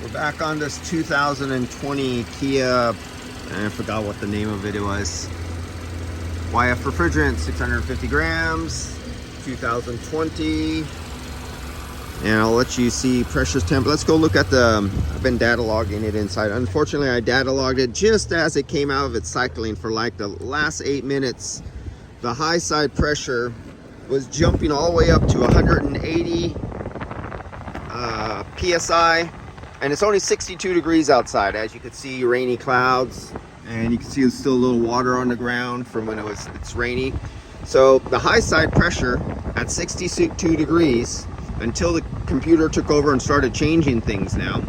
We're back on this 2020 Kia, I forgot what the name of it was. YF refrigerant, 650 grams, 2020. And I'll let you see pressures, temp. Let's go look at the, I've been data logging it inside. Unfortunately, I data logged it just as it came out of its cycling for like the last 8 minutes. The high side pressure was jumping all the way up to 180 PSI. And it's only 62 degrees outside. As you can see, rainy clouds, and you can see there's still a little water on the ground from when it's rainy. So the high side pressure at 62 degrees, until the computer took over and started changing things now,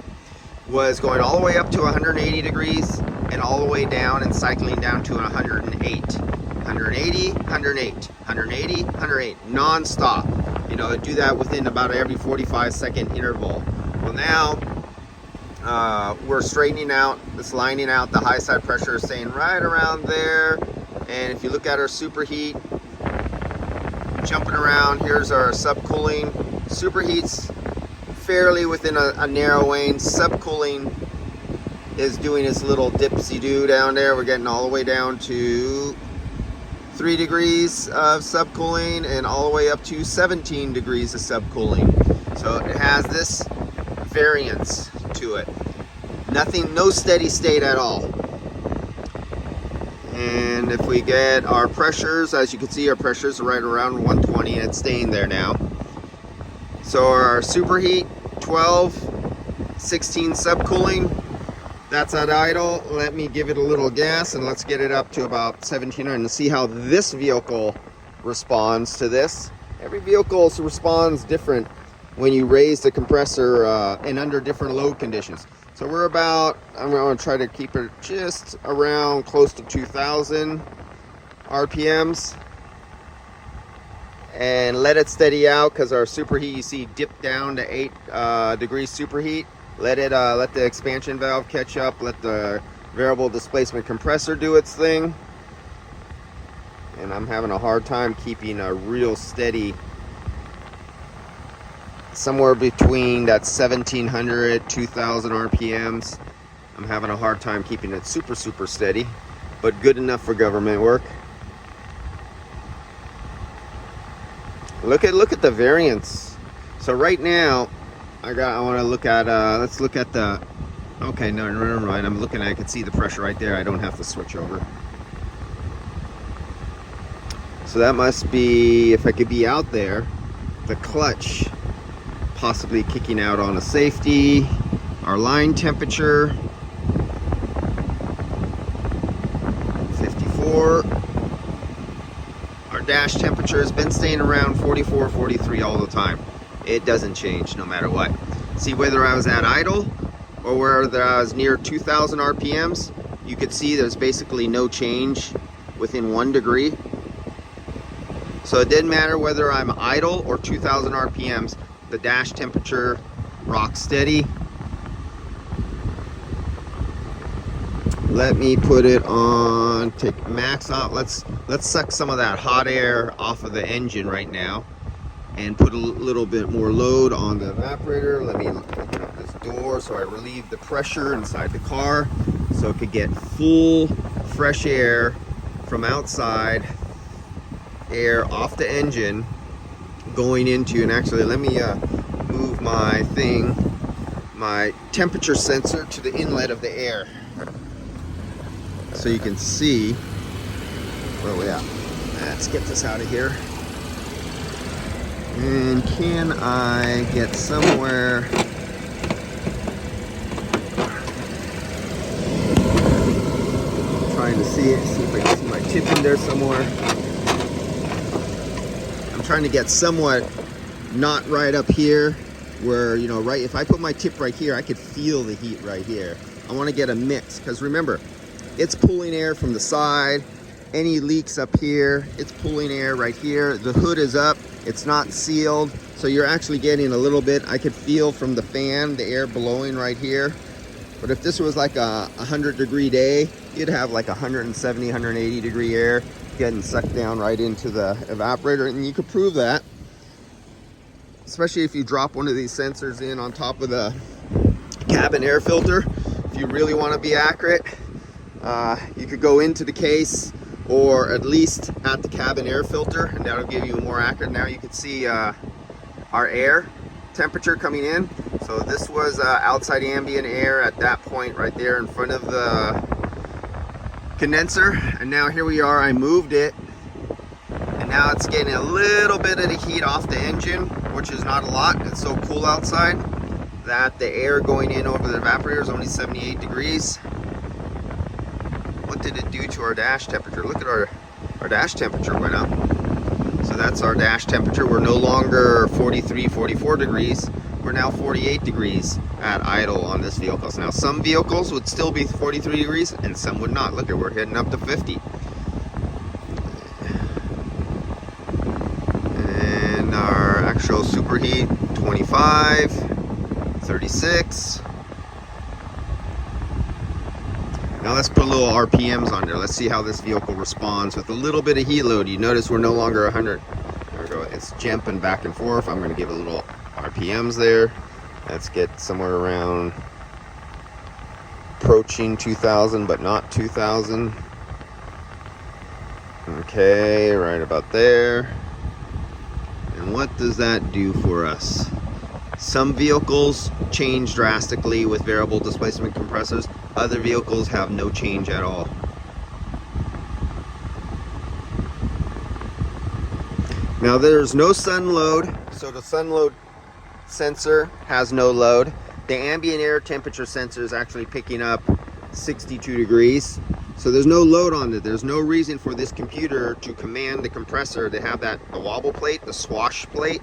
was going all the way up to 180 degrees and all the way down and cycling down to 108. 180, 108, 180, 108, non-stop. You know, do that within about every 45-second interval. Well, now we're straightening out, it's lining out. The high side pressure is staying right around there. And if you look at our superheat, jumping around, here's our subcooling. Superheat's fairly within a narrow lane. Subcooling is doing its little dipsy-do down there. We're getting all the way down to 3 degrees of subcooling and all the way up to 17 degrees of subcooling. So it has this variance to it. Nothing, no steady state at all. And if we get our pressures, as you can see, our pressures are right around 120 and it's staying there now. So our superheat, 12, 16 subcooling, that's at idle. Let me give it a little gas and let's get it up to about 1700 and see how this vehicle responds to this. Every vehicle responds different when you raise the compressor and under different load conditions. So we're about, I'm going to try to keep it just around close to 2000 RPMs and let it steady out, because our superheat, you see, dipped down to 8 degrees superheat. Let it let the expansion valve catch up, let the variable displacement compressor do its thing. And I'm having a hard time keeping a real steady, somewhere between that 1700 2000 RPMs. I'm having a hard time keeping it super steady, but good enough for government work. Look at the variance. So right now I want to look at let's look at the, okay, no, never mind. I'm looking, I can see the pressure right there. I don't have to switch over. So that must be, if I could be out there, the clutch possibly kicking out on a safety. Our line temperature, 54. Our dash temperature has been staying around 44, 43 all the time. It doesn't change no matter what. See, whether I was at idle or whether I was near 2000 RPMs, you could see there's basically no change within 1 degree. So it didn't matter whether I'm idle or 2000 RPMs, the dash temperature rocks steady. Let me put it on, take max out. Let's suck some of that hot air off of the engine right now and put a little bit more load on the evaporator. Let me open up this door so I relieve the pressure inside the car so it could get full fresh air from outside, air off the engine going into, and actually let me move my thing, my temperature sensor to the inlet of the air so you can see where we at. Let's get this out of here. And can I get somewhere? Trying to see it, see if I can see my tip in there somewhere. I'm trying to get somewhat not right up here where, you know, right, if I put my tip right here, I could feel the heat right here. I want to get a mix, because remember, it's pulling air from the side. Any leaks up here, it's pulling air right here. The hood is up, it's not sealed, so you're actually getting a little bit. I could feel from the fan the air blowing right here. But if this was like a 100-degree day, you'd have like 170, 180 degree air getting sucked down right into the evaporator, and you could prove that, especially if you drop one of these sensors in on top of the cabin air filter. If you really want to be accurate, you could go into the case or at least at the cabin air filter, and that'll give you more accurate. Now you can see our air temperature coming in. So this was outside ambient air at that point right there in front of the condenser, and now here we are. I moved it, and now it's getting a little bit of the heat off the engine, which is not a lot. It's so cool outside that the air going in over the evaporator is only 78 degrees. What did it do to our dash temperature? Look at our dash temperature went up. So that's our dash temperature. We're no longer 43, 44 degrees. We're now 48 degrees at idle on this vehicle. So now some vehicles would still be 43 degrees and some would not. Look at, we're heading up to 50. And our actual superheat, 25, 36. Now let's put a little RPMs on there. Let's see how this vehicle responds with a little bit of heat load. You notice we're no longer 100. There we go. It's jumping back and forth. I'm going to give a little RPMs there. Let's get somewhere around approaching 2,000, but not 2,000. Okay, right about there. And what does that do for us? Some vehicles change drastically with variable displacement compressors. Other vehicles have no change at all. Now there's no sun load, so the sun load sensor has no load. The ambient air temperature sensor is actually picking up 62 degrees. So there's no load on it. There's no reason for this computer to command the compressor to have the wobble plate, the swash plate,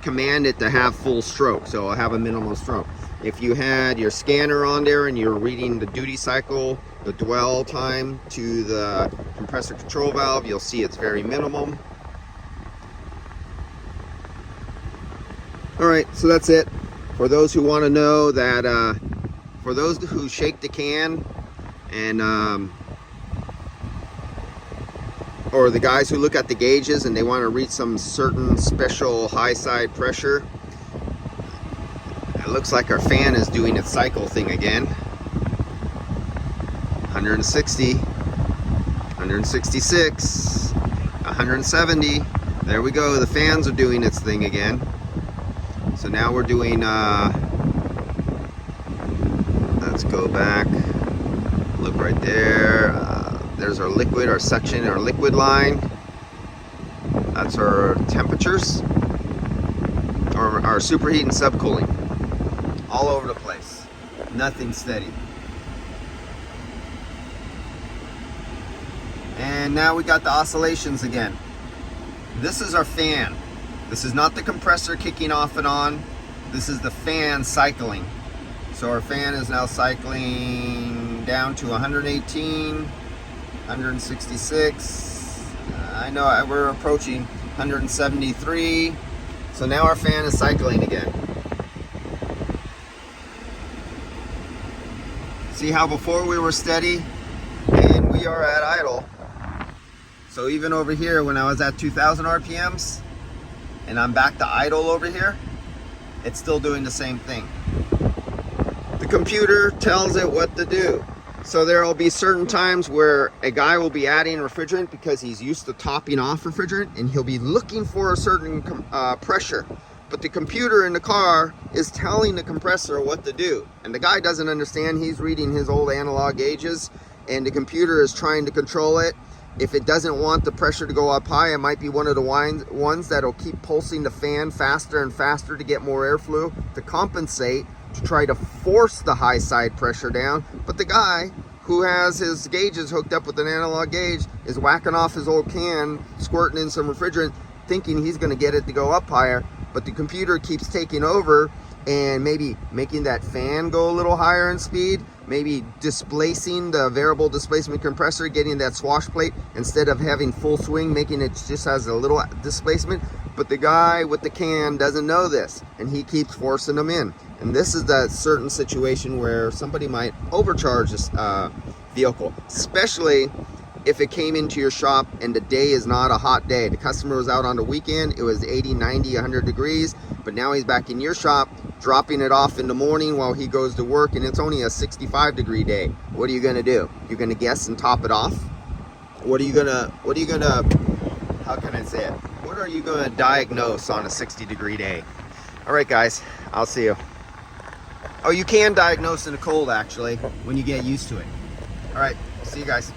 command it to have full stroke, so it'll have a minimal stroke. If you had your scanner on there and you're reading the duty cycle, the dwell time to the compressor control valve, you'll see it's very minimum. Alright, so that's it. For those who want to know that, for those who shake the can and or the guys who look at the gauges and they want to read some certain special high side pressure, it looks like our fan is doing its cycle thing again. 160, 166, 170. There we go. The fans are doing its thing again. So now we're doing, let's go back, look right there. There's our liquid, our suction, our liquid line. That's our temperatures, or our superheat and subcooling. All over the place. Nothing steady. And now we got the oscillations again. This is our fan. This is not the compressor kicking off and on. This is the fan cycling. So our fan is now cycling down to 118. 166. I know we're approaching 173. So now our fan is cycling again. See how before we were steady and we are at idle. So even over here when I was at 2,000 RPMs and I'm back to idle over here, it's still doing the same thing. The computer tells it what to do. So there will be certain times where a guy will be adding refrigerant because he's used to topping off refrigerant, and he'll be looking for a certain pressure. But the computer in the car is telling the compressor what to do. And the guy doesn't understand. He's reading his old analog gauges, and the computer is trying to control it. If it doesn't want the pressure to go up high, it might be one of the ones that'll keep pulsing the fan faster and faster to get more airflow to compensate, to try to force the high side pressure down. But the guy who has his gauges hooked up with an analog gauge is whacking off his old can, squirting in some refrigerant, thinking he's going to get it to go up higher. But the computer keeps taking over and maybe making that fan go a little higher in speed, maybe displacing the variable displacement compressor, getting that swash plate instead of having full swing, making it just has a little displacement. But the guy with the can doesn't know this, and he keeps forcing them in. And this is that certain situation where somebody might overcharge this vehicle, especially if it came into your shop and the day is not a hot day. The customer was out on the weekend, it was 80, 90, 100 degrees, but now he's back in your shop dropping it off in the morning while he goes to work, and it's only a 65-degree day. What are you gonna do? You're gonna guess and top it off? What are you gonna, how can I say it? What are you gonna diagnose on a 60-degree day? All right, guys, I'll see you. Oh, you can diagnose in a cold, actually, when you get used to it. All right, see you guys.